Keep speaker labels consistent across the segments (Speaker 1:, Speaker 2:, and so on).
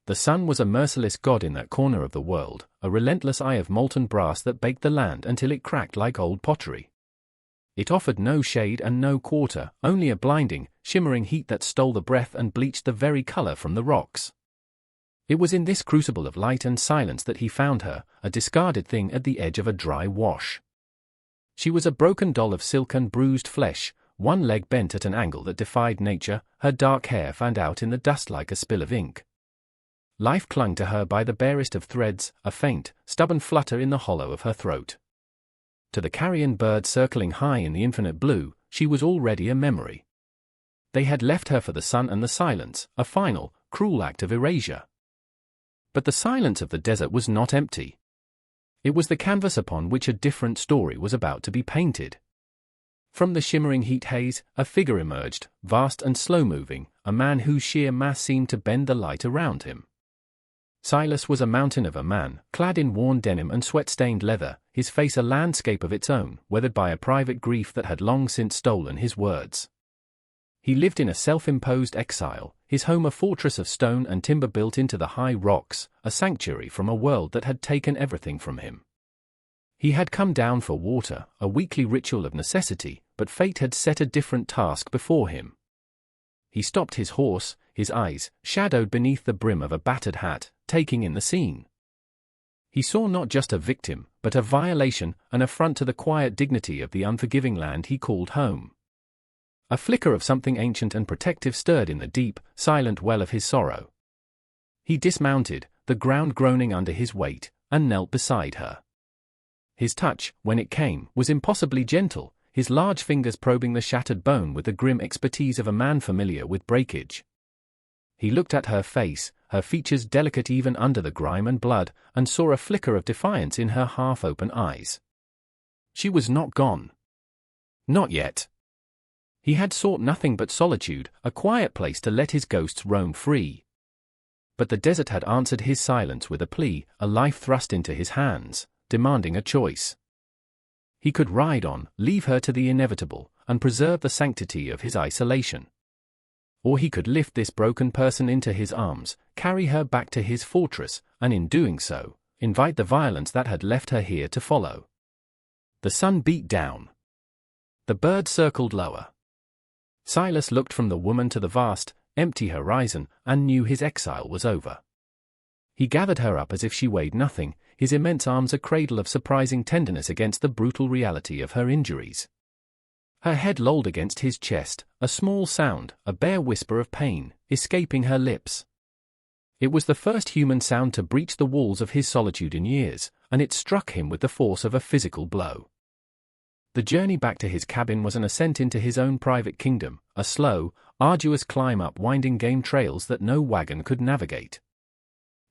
Speaker 1: The sun was a merciless god in that corner of the world, a relentless eye of molten brass that baked the land until it cracked like old pottery. It offered no shade and no quarter, only a blinding, shimmering heat that stole the breath and bleached the very color from the rocks. It was in this crucible of light and silence that he found her, a discarded thing at the edge of a dry wash. She was a broken doll of silk and bruised flesh, one leg bent at an angle that defied nature, her dark hair fanned out in the dust like a spill of ink. Life clung to her by the barest of threads, a faint, stubborn flutter in the hollow of her throat. To the carrion bird circling high in the infinite blue, she was already a memory. They had left her for the sun and the silence, a final, cruel act of erasure. But the silence of the desert was not empty. It was the canvas upon which a different story was about to be painted. From the shimmering heat haze, a figure emerged, vast and slow-moving, a man whose sheer mass seemed to bend the light around him. Silas was a mountain of a man, clad in worn denim and sweat-stained leather, his face a landscape of its own, weathered by a private grief that had long since stolen his words. He lived in a self-imposed exile, his home a fortress of stone and timber built into the high rocks, a sanctuary from a world that had taken everything from him. He had come down for water, a weekly ritual of necessity, but fate had set a different task before him. He stopped his horse, his eyes, shadowed beneath the brim of a battered hat, taking in the scene. He saw not just a victim, but a violation, an affront to the quiet dignity of the unforgiving land he called home. A flicker of something ancient and protective stirred in the deep, silent well of his sorrow. He dismounted, the ground groaning under his weight, and knelt beside her. His touch, when it came, was impossibly gentle, his large fingers probing the shattered bone with the grim expertise of a man familiar with breakage. He looked at her face, her features delicate even under the grime and blood, and saw a flicker of defiance in her half-open eyes. She was not gone. Not yet. He had sought nothing but solitude, a quiet place to let his ghosts roam free. But the desert had answered his silence with a plea, a life thrust into his hands, demanding a choice. He could ride on, leave her to the inevitable, and preserve the sanctity of his isolation. Or he could lift this broken person into his arms, carry her back to his fortress, and in doing so, invite the violence that had left her here to follow. The sun beat down. The bird circled lower. Silas looked from the woman to the vast, empty horizon, and knew his exile was over. He gathered her up as if she weighed nothing, his immense arms a cradle of surprising tenderness against the brutal reality of her injuries. Her head lolled against his chest, a small sound, a bare whisper of pain, escaping her lips. It was the first human sound to breach the walls of his solitude in years, and it struck him with the force of a physical blow. The journey back to his cabin was an ascent into his own private kingdom, a slow, arduous climb up winding game trails that no wagon could navigate.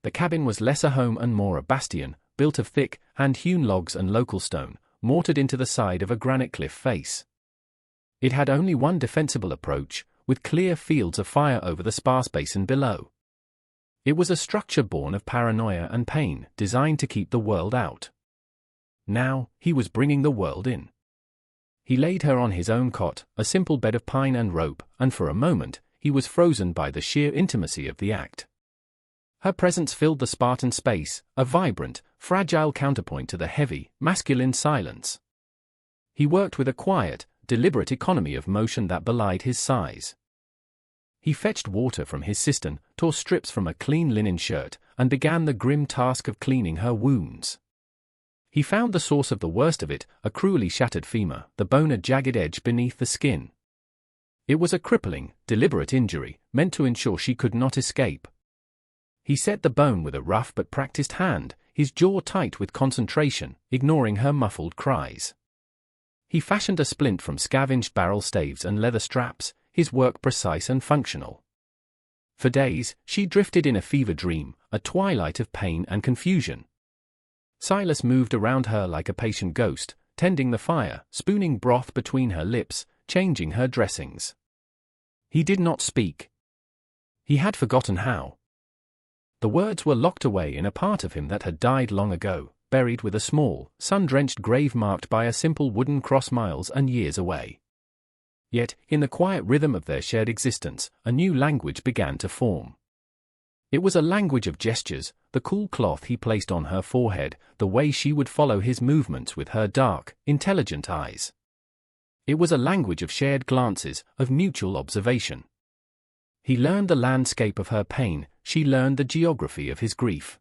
Speaker 1: The cabin was less a home and more a bastion, built of thick, hand-hewn logs and local stone, mortared into the side of a granite cliff face. It had only one defensible approach, with clear fields of fire over the sparse basin below. It was a structure born of paranoia and pain, designed to keep the world out. Now, he was bringing the world in. He laid her on his own cot, a simple bed of pine and rope, and for a moment, he was frozen by the sheer intimacy of the act. Her presence filled the Spartan space, a vibrant, fragile counterpoint to the heavy, masculine silence. He worked with a quiet, deliberate economy of motion that belied his size. He fetched water from his cistern, tore strips from a clean linen shirt, and began the grim task of cleaning her wounds. He found the source of the worst of it, a cruelly shattered femur, the bone a jagged edge beneath the skin. It was a crippling, deliberate injury, meant to ensure she could not escape. He set the bone with a rough but practiced hand, his jaw tight with concentration, ignoring her muffled cries. He fashioned a splint from scavenged barrel staves and leather straps, his work precise and functional. For days, she drifted in a fever dream, a twilight of pain and confusion. Silas moved around her like a patient ghost, tending the fire, spooning broth between her lips, changing her dressings. He did not speak. He had forgotten how. The words were locked away in a part of him that had died long ago, buried with a small, sun-drenched grave marked by a simple wooden cross miles and years away. Yet, in the quiet rhythm of their shared existence, a new language began to form. It was a language of gestures, the cool cloth he placed on her forehead, the way she would follow his movements with her dark, intelligent eyes. It was a language of shared glances, of mutual observation. He learned the landscape of her pain, she learned the geography of his grief.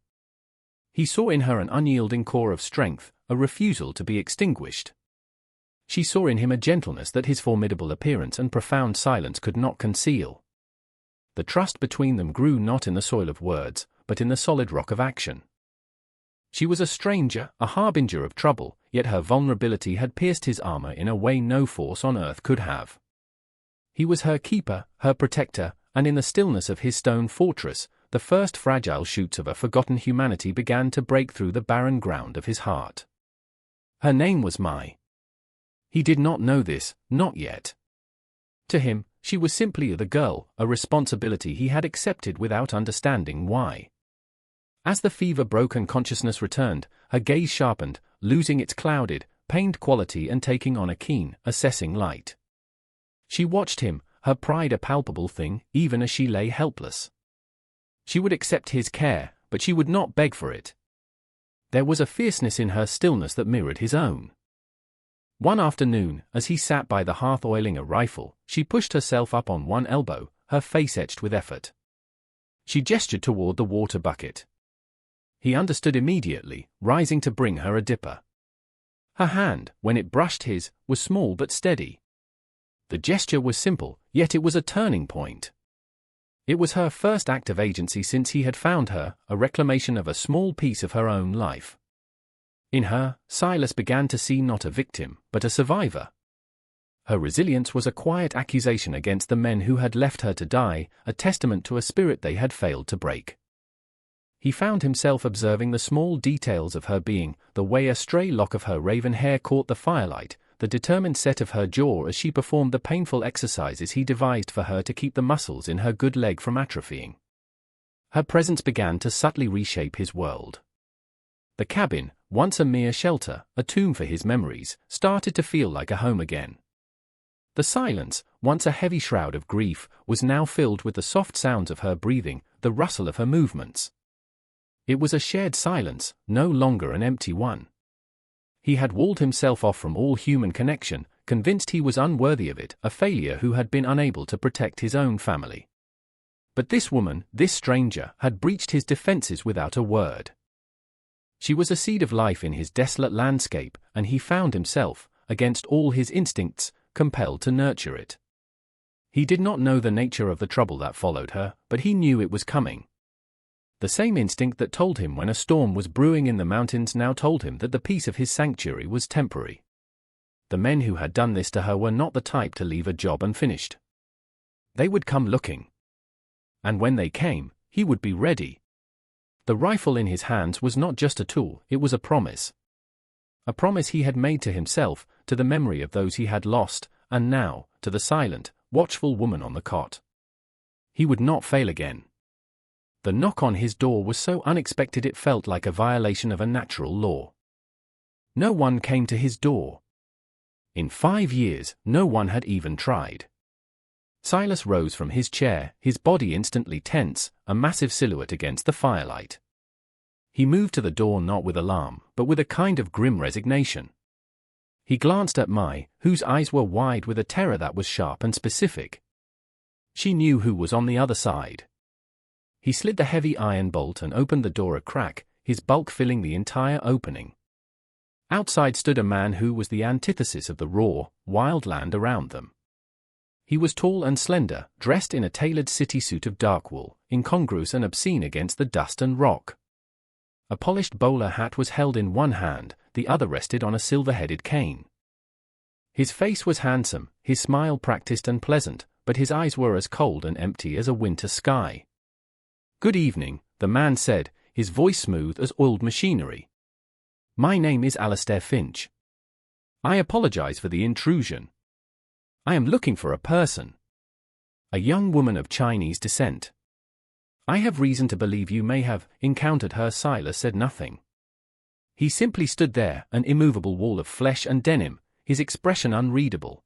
Speaker 1: He saw in her an unyielding core of strength, a refusal to be extinguished. She saw in him a gentleness that his formidable appearance and profound silence could not conceal. The trust between them grew not in the soil of words, but in the solid rock of action. She was a stranger, a harbinger of trouble, yet her vulnerability had pierced his armor in a way no force on earth could have. He was her keeper, her protector, and in the stillness of his stone fortress, the first fragile shoots of a forgotten humanity began to break through the barren ground of his heart. Her name was Mai. He did not know this, not yet. To him, she was simply the girl, a responsibility he had accepted without understanding why. As the fever broke and consciousness returned, her gaze sharpened, losing its clouded, pained quality and taking on a keen, assessing light. She watched him, her pride a palpable thing, even as she lay helpless. She would accept his care, but she would not beg for it. There was a fierceness in her stillness that mirrored his own. One afternoon, as he sat by the hearth oiling a rifle, she pushed herself up on one elbow, her face etched with effort. She gestured toward the water bucket. He understood immediately, rising to bring her a dipper. Her hand, when it brushed his, was small but steady. The gesture was simple, yet it was a turning point. It was her first act of agency since he had found her, a reclamation of a small piece of her own life. In her, Silas began to see not a victim, but a survivor. Her resilience was a quiet accusation against the men who had left her to die, a testament to a spirit they had failed to break. He found himself observing the small details of her being, the way a stray lock of her raven hair caught the firelight, the determined set of her jaw as she performed the painful exercises he devised for her to keep the muscles in her good leg from atrophying. Her presence began to subtly reshape his world. The cabin, once a mere shelter, a tomb for his memories, started to feel like a home again. The silence, once a heavy shroud of grief, was now filled with the soft sounds of her breathing, the rustle of her movements. It was a shared silence, no longer an empty one. He had walled himself off from all human connection, convinced he was unworthy of it, a failure who had been unable to protect his own family. But this woman, this stranger, had breached his defenses without a word. She was a seed of life in his desolate landscape, and he found himself, against all his instincts, compelled to nurture it. He did not know the nature of the trouble that followed her, but he knew it was coming. The same instinct that told him when a storm was brewing in the mountains now told him that the peace of his sanctuary was temporary. The men who had done this to her were not the type to leave a job unfinished. They would come looking. And when they came, he would be ready. The rifle in his hands was not just a tool, it was a promise. A promise he had made to himself, to the memory of those he had lost, and now, to the silent, watchful woman on the cot. He would not fail again. The knock on his door was so unexpected it felt like a violation of a natural law. No one came to his door. In 5 years, no one had even tried. Silas rose from his chair, his body instantly tense, a massive silhouette against the firelight. He moved to the door not with alarm, but with a kind of grim resignation. He glanced at Mai, whose eyes were wide with a terror that was sharp and specific. She knew who was on the other side. He slid the heavy iron bolt and opened the door a crack, his bulk filling the entire opening. Outside stood a man who was the antithesis of the raw, wild land around them. He was tall and slender, dressed in a tailored city suit of dark wool, incongruous and obscene against the dust and rock. A polished bowler hat was held in one hand, the other rested on a silver-headed cane. His face was handsome, his smile practiced and pleasant, but his eyes were as cold and empty as a winter sky. "Good evening," the man said, his voice smooth as oiled machinery. "My name is Alistair Finch. I apologize for the intrusion. I am looking for a person. A young woman of Chinese descent. I have reason to believe you may have encountered her." Silas said nothing. He simply stood there, an immovable wall of flesh and denim, his expression unreadable.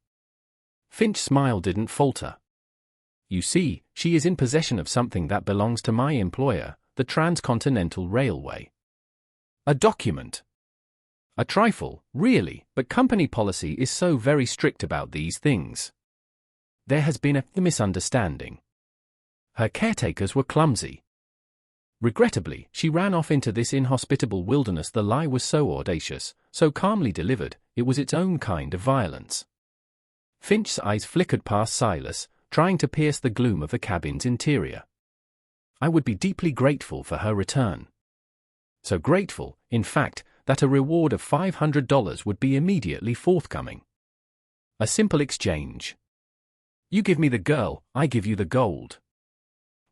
Speaker 1: Finch's smile didn't falter. You see, she is in possession of something that belongs to my employer, the Transcontinental Railway. A document. A trifle, really, but company policy is so very strict about these things. There has been a misunderstanding. Her caretakers were clumsy. Regrettably, she ran off into this inhospitable wilderness. The lie was so audacious, so calmly delivered, it was its own kind of violence. Finch's eyes flickered past Silas, trying to pierce the gloom of the cabin's interior. I would be deeply grateful for her return. So grateful, in fact, that a reward of $500 would be immediately forthcoming. A simple exchange. You give me the girl, I give you the gold.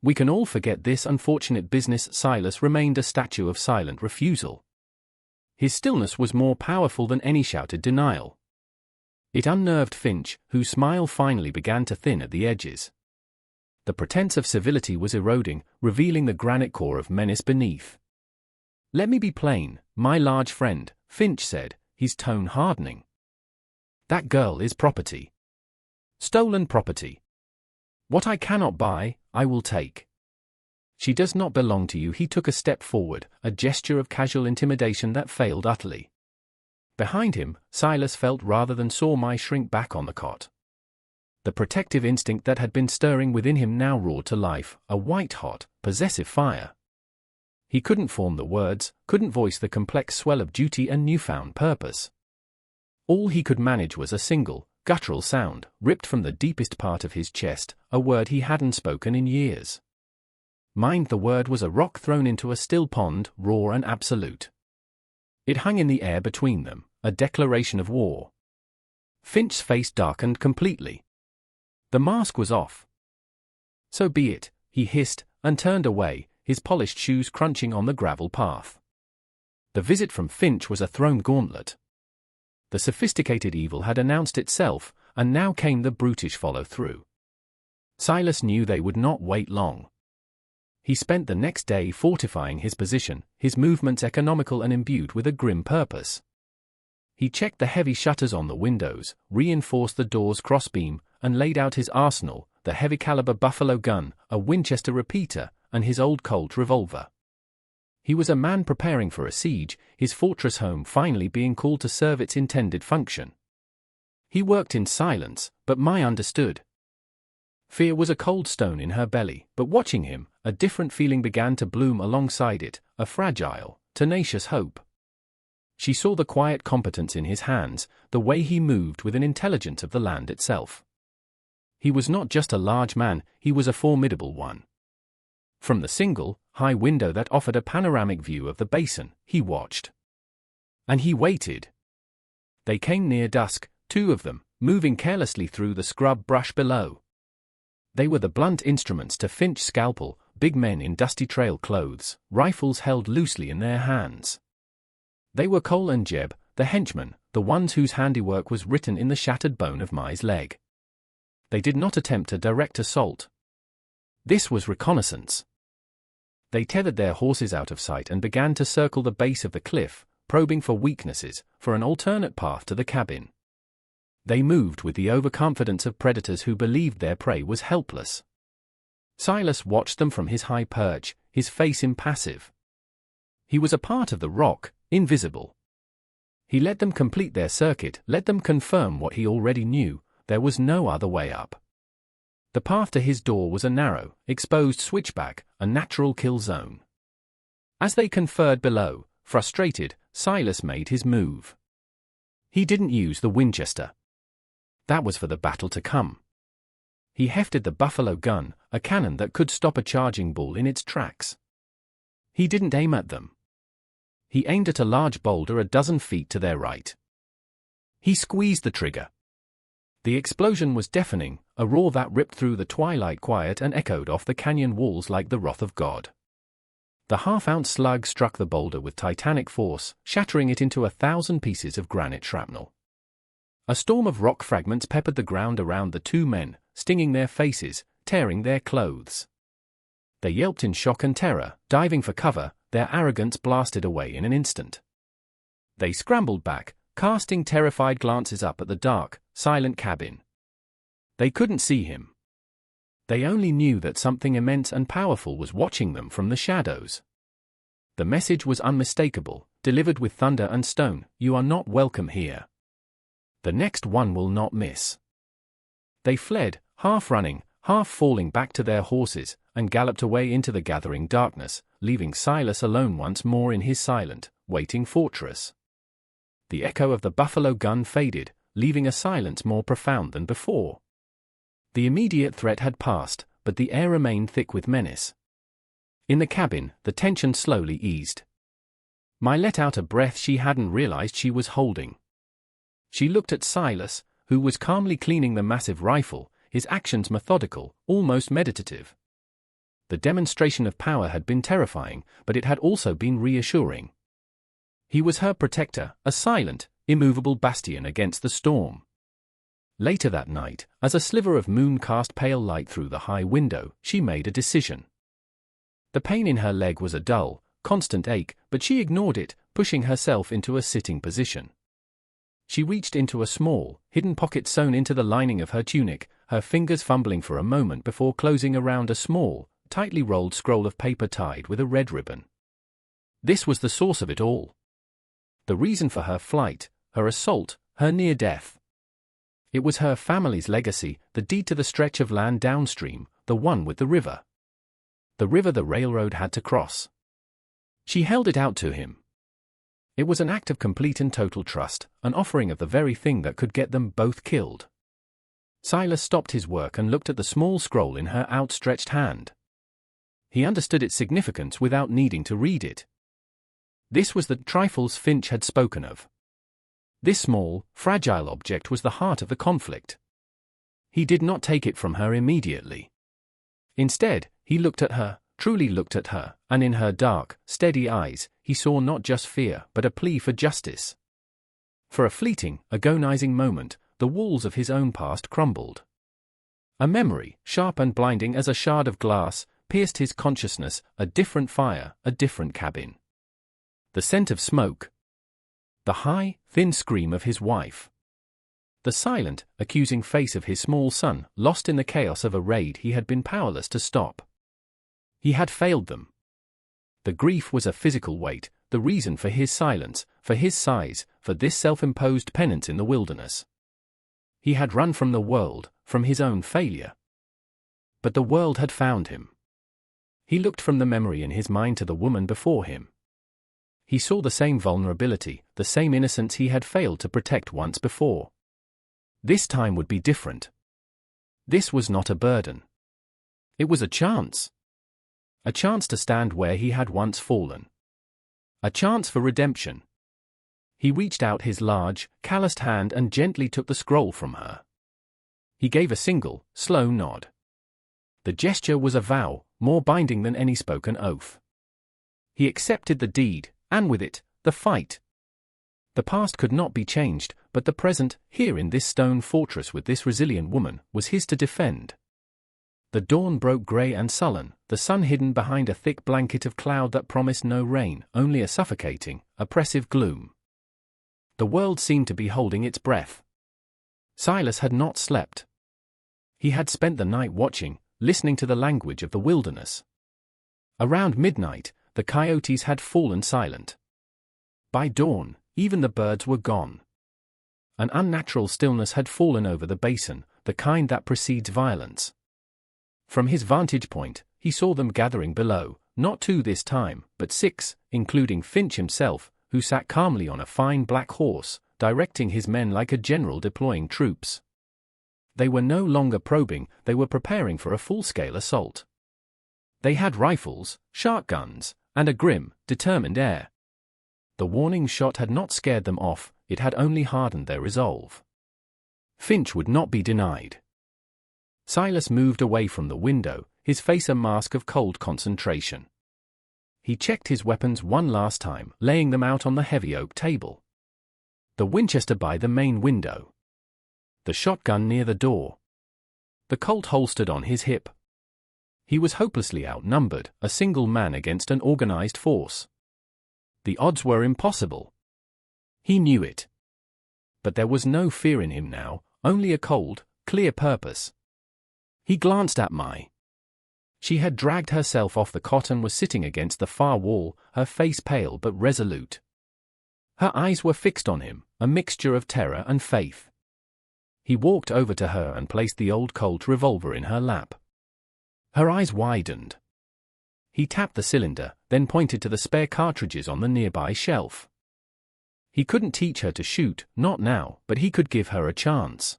Speaker 1: We can all forget this unfortunate business. Silas remained a statue of silent refusal. His stillness was more powerful than any shouted denial. It unnerved Finch, whose smile finally began to thin at the edges. The pretense of civility was eroding, revealing the granite core of menace beneath. Let me be plain, my large friend, Finch said, his tone hardening. That girl is property. Stolen property. What I cannot buy, I will take. She does not belong to you. He took a step forward, a gesture of casual intimidation that failed utterly. Behind him, Silas felt rather than saw my shrink back on the cot. The protective instinct that had been stirring within him now roared to life, a white-hot, possessive fire. He couldn't form the words, couldn't voice the complex swell of duty and newfound purpose. All he could manage was a single, guttural sound, ripped from the deepest part of his chest, a word he hadn't spoken in years. Mind, the word was a rock thrown into a still pond, raw and absolute. It hung in the air between them, a declaration of war. Finch's face darkened completely. The mask was off. So be it, he hissed, and turned away, his polished shoes crunching on the gravel path. The visit from Finch was a thrown gauntlet. The sophisticated evil had announced itself, and now came the brutish follow-through. Silas knew they would not wait long. He spent the next day fortifying his position, his movements economical and imbued with a grim purpose. He checked the heavy shutters on the windows, reinforced the door's crossbeam, and laid out his arsenal, the heavy-caliber buffalo gun, a Winchester repeater, and his old Colt revolver. He was a man preparing for a siege, his fortress home finally being called to serve its intended function. He worked in silence, but Mai understood. Fear was a cold stone in her belly, but watching him, a different feeling began to bloom alongside it, a fragile, tenacious hope. She saw the quiet competence in his hands, the way he moved with an intelligence of the land itself. He was not just a large man, he was a formidable one. From the single, high window that offered a panoramic view of the basin, he watched. And he waited. They came near dusk, two of them, moving carelessly through the scrub brush below. They were the blunt instruments to Finch's scalpel, big men in dusty trail clothes, rifles held loosely in their hands. They were Cole and Jeb, the henchmen, the ones whose handiwork was written in the shattered bone of Mai's leg. They did not attempt a direct assault. This was reconnaissance. They tethered their horses out of sight and began to circle the base of the cliff, probing for weaknesses, for an alternate path to the cabin. They moved with the overconfidence of predators who believed their prey was helpless. Silas watched them from his high perch, his face impassive. He was a part of the rock, invisible. He let them complete their circuit, let them confirm what he already knew, there was no other way up. The path to his door was a narrow, exposed switchback, a natural kill zone. As they conferred below, frustrated, Silas made his move. He didn't use the Winchester. That was for the battle to come. He hefted the buffalo gun, a cannon that could stop a charging bull in its tracks. He didn't aim at them. He aimed at a large boulder a dozen feet to their right. He squeezed the trigger. The explosion was deafening, a roar that ripped through the twilight quiet and echoed off the canyon walls like the wrath of God. The half-ounce slug struck the boulder with titanic force, shattering it into 1,000 pieces of granite shrapnel. A storm of rock fragments peppered the ground around the two men, stinging their faces, tearing their clothes. They yelped in shock and terror, diving for cover, their arrogance blasted away in an instant. They scrambled back, casting terrified glances up at the dark, silent cabin. They couldn't see him. They only knew that something immense and powerful was watching them from the shadows. The message was unmistakable, delivered with thunder and stone: "You are not welcome here. The next one will not miss." They fled, half running, half falling back to their horses, and galloped away into the gathering darkness, leaving Silas alone once more in his silent, waiting fortress. The echo of the buffalo gun faded, leaving a silence more profound than before. The immediate threat had passed, but the air remained thick with menace. In the cabin, the tension slowly eased. Mai let out a breath she hadn't realized she was holding. She looked at Silas, who was calmly cleaning the massive rifle, his actions methodical, almost meditative. The demonstration of power had been terrifying, but it had also been reassuring. He was her protector, a silent, immovable bastion against the storm. Later that night, as a sliver of moon cast pale light through the high window, she made a decision. The pain in her leg was a dull, constant ache, but she ignored it, pushing herself into a sitting position. She reached into a small, hidden pocket sewn into the lining of her tunic, her fingers fumbling for a moment before closing around a small, tightly rolled scroll of paper tied with a red ribbon. This was the source of it all. The reason for her flight, her assault, her near death. It was her family's legacy, the deed to the stretch of land downstream, the one with the river. The river the railroad had to cross. She held it out to him. It was an act of complete and total trust, an offering of the very thing that could get them both killed. Silas stopped his work and looked at the small scroll in her outstretched hand. He understood its significance without needing to read it. This was the trifles Finch had spoken of. This small, fragile object was the heart of the conflict. He did not take it from her immediately. Instead, he looked at her, truly looked at her, and in her dark, steady eyes, he saw not just fear but a plea for justice. For a fleeting, agonizing moment, the walls of his own past crumbled. A memory, sharp and blinding as a shard of glass, pierced his consciousness: a different fire, a different cabin. The scent of smoke. The high, thin scream of his wife. The silent, accusing face of his small son, lost in the chaos of a raid he had been powerless to stop. He had failed them. The grief was a physical weight, the reason for his silence, for his sighs, for this self-imposed penance in the wilderness. He had run from the world, from his own failure. But the world had found him. He looked from the memory in his mind to the woman before him. He saw the same vulnerability, the same innocence he had failed to protect once before. This time would be different. This was not a burden. It was a chance. A chance to stand where he had once fallen. A chance for redemption. He reached out his large, calloused hand and gently took the scroll from her. He gave a single, slow nod. The gesture was a vow, more binding than any spoken oath. He accepted the deed, and with it, the fight. The past could not be changed, but the present, here in this stone fortress with this resilient woman, was his to defend. The dawn broke grey and sullen, the sun hidden behind a thick blanket of cloud that promised no rain, only a suffocating, oppressive gloom. The world seemed to be holding its breath. Silas had not slept. He had spent the night watching, listening to the language of the wilderness. Around midnight, the coyotes had fallen silent. By dawn, even the birds were gone. An unnatural stillness had fallen over the basin, the kind that precedes violence. From his vantage point, he saw them gathering below, not 2 this time, but 6, including Finch himself, who sat calmly on a fine black horse, directing his men like a general deploying troops. They were no longer probing, they were preparing for a full-scale assault. They had rifles, shotguns, and a grim, determined air. The warning shot had not scared them off, it had only hardened their resolve. Finch would not be denied. Silas moved away from the window, his face a mask of cold concentration. He checked his weapons one last time, laying them out on the heavy oak table. The Winchester by the main window. The shotgun near the door. The Colt holstered on his hip. He was hopelessly outnumbered, a single man against an organized force. The odds were impossible. He knew it. But there was no fear in him now, only a cold, clear purpose. He glanced at Mai. She had dragged herself off the cot and was sitting against the far wall, her face pale but resolute. Her eyes were fixed on him, a mixture of terror and faith. He walked over to her and placed the old Colt revolver in her lap. Her eyes widened. He tapped the cylinder, then pointed to the spare cartridges on the nearby shelf. He couldn't teach her to shoot, not now, but he could give her a chance.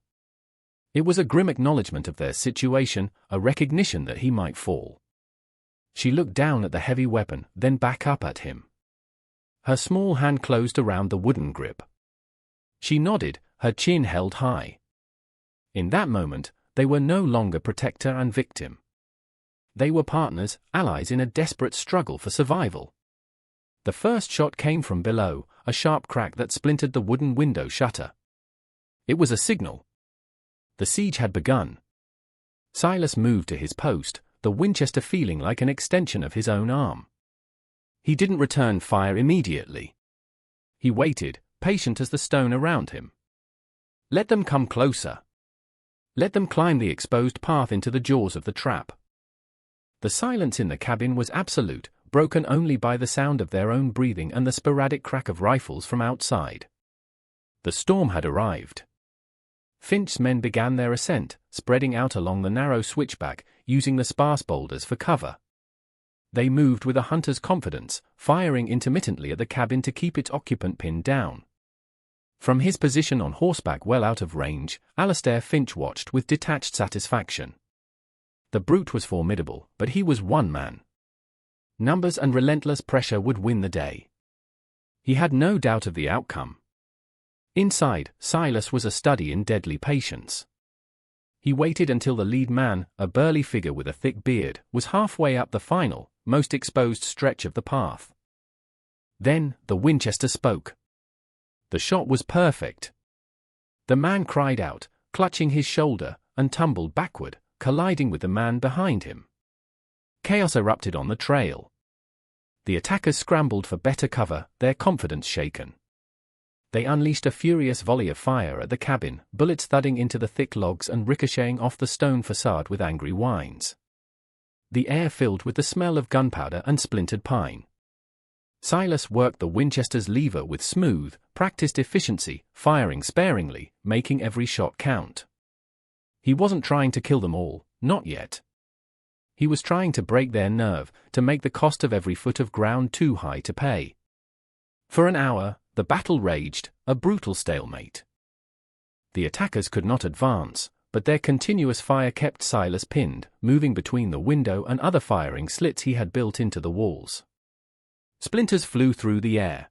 Speaker 1: It was a grim acknowledgement of their situation, a recognition that he might fall. She looked down at the heavy weapon, then back up at him. Her small hand closed around the wooden grip. She nodded, her chin held high. In that moment, they were no longer protector and victim. They were partners, allies in a desperate struggle for survival. The first shot came from below, a sharp crack that splintered the wooden window shutter. It was a signal. The siege had begun. Silas moved to his post, the Winchester feeling like an extension of his own arm. He didn't return fire immediately. He waited, patient as the stone around him. Let them come closer. Let them climb the exposed path into the jaws of the trap. The silence in the cabin was absolute, broken only by the sound of their own breathing and the sporadic crack of rifles from outside. The storm had arrived. Finch's men began their ascent, spreading out along the narrow switchback, using the sparse boulders for cover. They moved with a hunter's confidence, firing intermittently at the cabin to keep its occupant pinned down. From his position on horseback well out of range, Alastair Finch watched with detached satisfaction. The brute was formidable, but he was one man. Numbers and relentless pressure would win the day. He had no doubt of the outcome. Inside, Silas was a study in deadly patience. He waited until the lead man, a burly figure with a thick beard, was halfway up the final, most exposed stretch of the path. Then, the Winchester spoke. The shot was perfect. The man cried out, clutching his shoulder, and tumbled backward, colliding with the man behind him. Chaos erupted on the trail. The attackers scrambled for better cover, their confidence shaken. They unleashed a furious volley of fire at the cabin, bullets thudding into the thick logs and ricocheting off the stone facade with angry whines. The air filled with the smell of gunpowder and splintered pine. Silas worked the Winchester's lever with smooth, practiced efficiency, firing sparingly, making every shot count. He wasn't trying to kill them all, not yet. He was trying to break their nerve, to make the cost of every foot of ground too high to pay. For an hour, the battle raged, a brutal stalemate. The attackers could not advance, but their continuous fire kept Silas pinned, moving between the window and other firing slits he had built into the walls. Splinters flew through the air.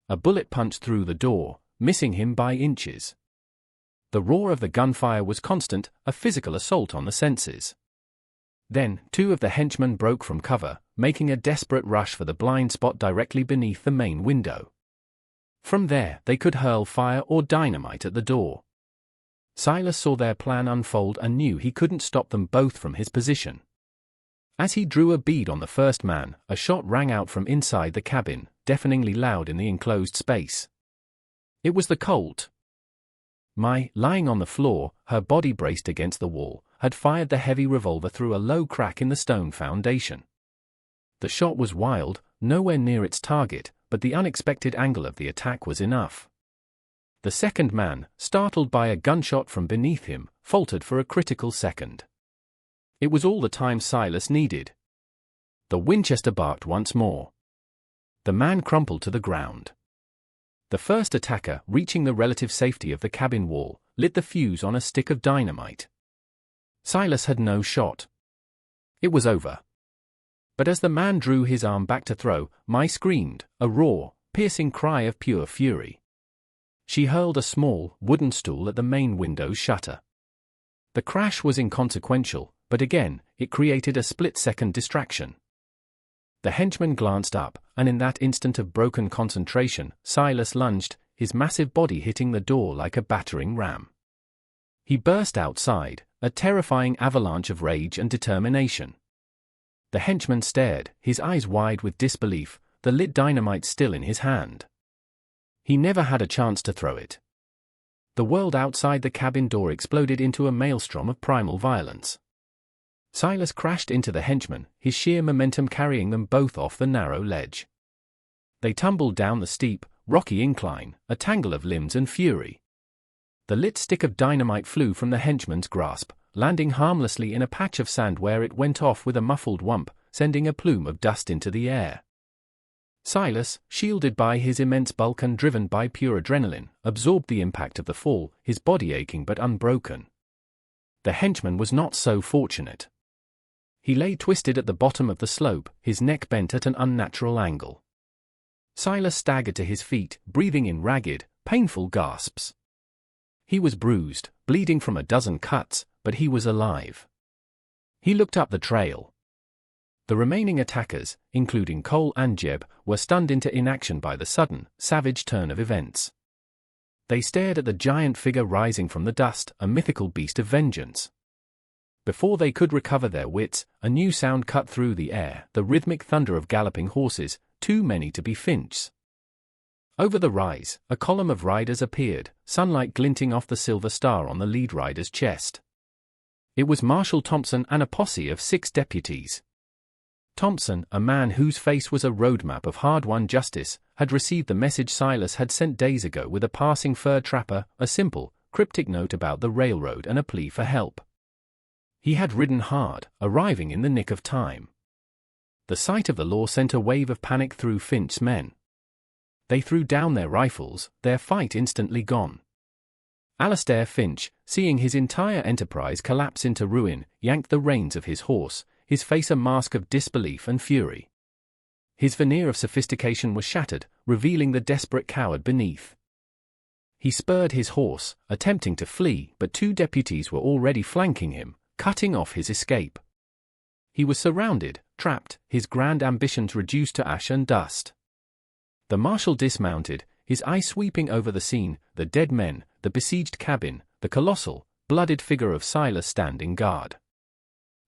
Speaker 1: A bullet punched through the door, missing him by inches. The roar of the gunfire was constant, a physical assault on the senses. Then, two of the henchmen broke from cover, making a desperate rush for the blind spot directly beneath the main window. From there, they could hurl fire or dynamite at the door. Silas saw their plan unfold and knew he couldn't stop them both from his position. As he drew a bead on the first man, a shot rang out from inside the cabin, deafeningly loud in the enclosed space. It was the Colt. Mai, lying on the floor, her body braced against the wall, had fired the heavy revolver through a low crack in the stone foundation. The shot was wild, nowhere near its target, but the unexpected angle of the attack was enough. The second man, startled by a gunshot from beneath him, faltered for a critical second. It was all the time Silas needed. The Winchester barked once more. The man crumpled to the ground. The first attacker, reaching the relative safety of the cabin wall, lit the fuse on a stick of dynamite. Silas had no shot. It was over. But as the man drew his arm back to throw, Mai screamed, a raw, piercing cry of pure fury. She hurled a small, wooden stool at the main window's shutter. The crash was inconsequential, but again, it created a split-second distraction. The henchman glanced up, and in that instant of broken concentration, Silas lunged, his massive body hitting the door like a battering ram. He burst outside, a terrifying avalanche of rage and determination. The henchman stared, his eyes wide with disbelief, the lit dynamite still in his hand. He never had a chance to throw it. The world outside the cabin door exploded into a maelstrom of primal violence. Silas crashed into the henchman, his sheer momentum carrying them both off the narrow ledge. They tumbled down the steep, rocky incline, a tangle of limbs and fury. The lit stick of dynamite flew from the henchman's grasp, landing harmlessly in a patch of sand where it went off with a muffled whump, sending a plume of dust into the air. Silas, shielded by his immense bulk and driven by pure adrenaline, absorbed the impact of the fall, his body aching but unbroken. The henchman was not so fortunate. He lay twisted at the bottom of the slope, his neck bent at an unnatural angle. Silas staggered to his feet, breathing in ragged, painful gasps. He was bruised, bleeding from a dozen cuts, but he was alive. He looked up the trail. The remaining attackers, including Cole and Jeb, were stunned into inaction by the sudden, savage turn of events. They stared at the giant figure rising from the dust, a mythical beast of vengeance. Before they could recover their wits, a new sound cut through the air, the rhythmic thunder of galloping horses, too many to be Finch's. Over the rise, a column of riders appeared, sunlight glinting off the silver star on the lead rider's chest. It was Marshal Thompson and a posse of 6 deputies. Thompson, a man whose face was a roadmap of hard-won justice, had received the message Silas had sent days ago with a passing fur trapper, a simple, cryptic note about the railroad and a plea for help. He had ridden hard, arriving in the nick of time. The sight of the law sent a wave of panic through Finch's men. They threw down their rifles, their fight instantly gone. Alastair Finch, seeing his entire enterprise collapse into ruin, yanked the reins of his horse, his face a mask of disbelief and fury. His veneer of sophistication was shattered, revealing the desperate coward beneath. He spurred his horse, attempting to flee, but 2 deputies were already flanking him, cutting off his escape. He was surrounded, trapped, his grand ambitions reduced to ash and dust. The marshal dismounted, his eye sweeping over the scene, the dead men, the besieged cabin, the colossal, blooded figure of Silas standing guard.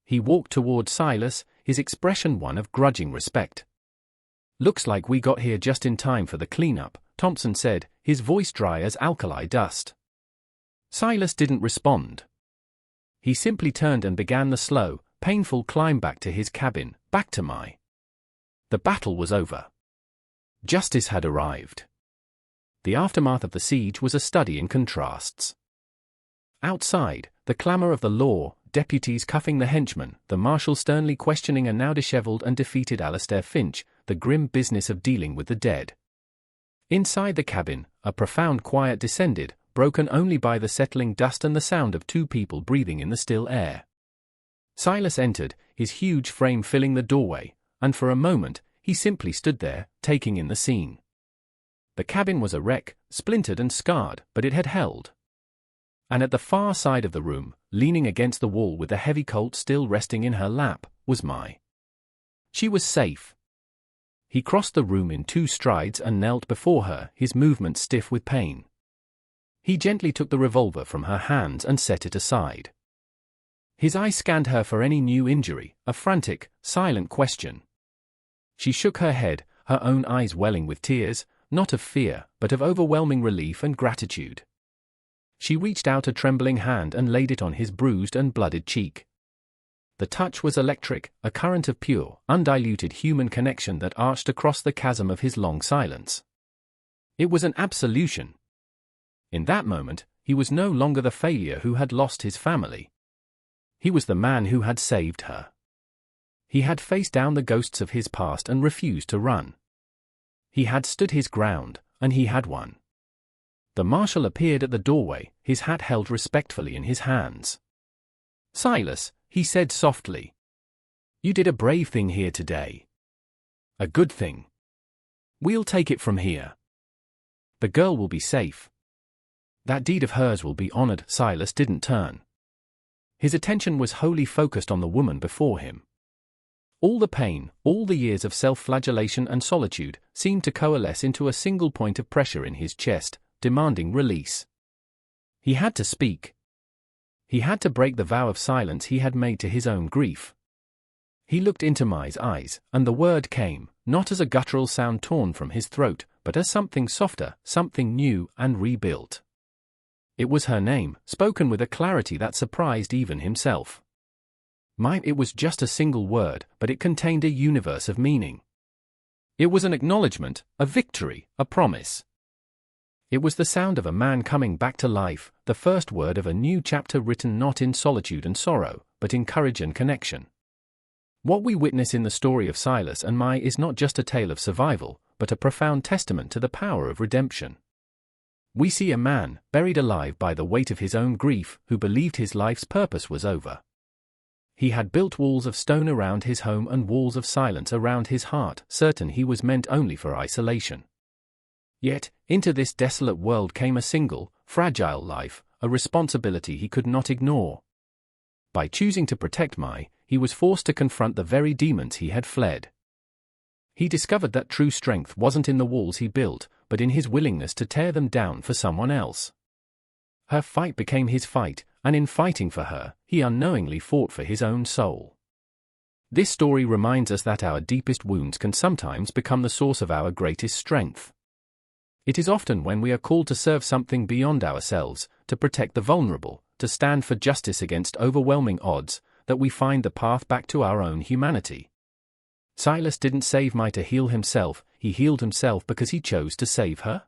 Speaker 1: He walked toward Silas, his expression one of grudging respect. "Looks like we got here just in time for the cleanup," Thompson said, his voice dry as alkali dust. Silas didn't respond. He simply turned and began the slow, painful climb back to his cabin, back to my. The battle was over. Justice had arrived. The aftermath of the siege was a study in contrasts. Outside, the clamor of the law, deputies cuffing the henchmen, the marshal sternly questioning a now disheveled and defeated Alastair Finch, the grim business of dealing with the dead. Inside the cabin, a profound quiet descended, broken only by the settling dust and the sound of 2 people breathing in the still air. Silas entered, his huge frame filling the doorway, and for a moment, he simply stood there, taking in the scene. The cabin was a wreck, splintered and scarred, but it had held. And at the far side of the room, leaning against the wall with the heavy Colt still resting in her lap, was Mai. She was safe. He crossed the room in 2 strides and knelt before her, his movements stiff with pain. He gently took the revolver from her hands and set it aside. His eyes scanned her for any new injury, a frantic, silent question. She shook her head, her own eyes welling with tears, not of fear, but of overwhelming relief and gratitude. She reached out a trembling hand and laid it on his bruised and blooded cheek. The touch was electric, a current of pure, undiluted human connection that arched across the chasm of his long silence. It was an absolution. In that moment, he was no longer the failure who had lost his family. He was the man who had saved her. He had faced down the ghosts of his past and refused to run. He had stood his ground, and he had won. The marshal appeared at the doorway, his hat held respectfully in his hands. "Silas," he said softly. "You did a brave thing here today. A good thing. We'll take it from here. The girl will be safe. That deed of hers will be honored." Silas didn't turn. His attention was wholly focused on the woman before him. All the pain, all the years of self-flagellation and solitude, seemed to coalesce into a single point of pressure in his chest, demanding release. He had to speak. He had to break the vow of silence he had made to his own grief. He looked into Mai's eyes, and the word came, not as a guttural sound torn from his throat, but as something softer, something new and rebuilt. It was her name, spoken with a clarity that surprised even himself. Mine, it was just a single word, but it contained a universe of meaning. It was an acknowledgement, a victory, a promise. It was the sound of a man coming back to life, the first word of a new chapter written not in solitude and sorrow, but in courage and connection. What we witness in the story of Silas and Mai is not just a tale of survival, but a profound testament to the power of redemption. We see a man, buried alive by the weight of his own grief, who believed his life's purpose was over. He had built walls of stone around his home and walls of silence around his heart, certain he was meant only for isolation. Yet, into this desolate world came a single, fragile life, a responsibility he could not ignore. By choosing to protect Mai, he was forced to confront the very demons he had fled. He discovered that true strength wasn't in the walls he built, but in his willingness to tear them down for someone else. Her fight became his fight, and in fighting for her, he unknowingly fought for his own soul. This story reminds us that our deepest wounds can sometimes become the source of our greatest strength. It is often when we are called to serve something beyond ourselves, to protect the vulnerable, to stand for justice against overwhelming odds, that we find the path back to our own humanity. Silas didn't save Mai to heal himself, he healed himself because he chose to save her.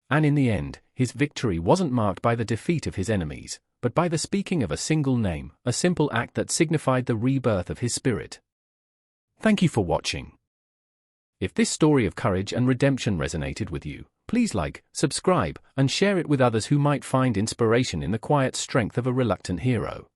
Speaker 1: And in the end, his victory wasn't marked by the defeat of his enemies, but by the speaking of a single name, a simple act that signified the rebirth of his spirit. Thank you for watching. If this story of courage and redemption resonated with you, please like, subscribe, and share it with others who might find inspiration in the quiet strength of a reluctant hero.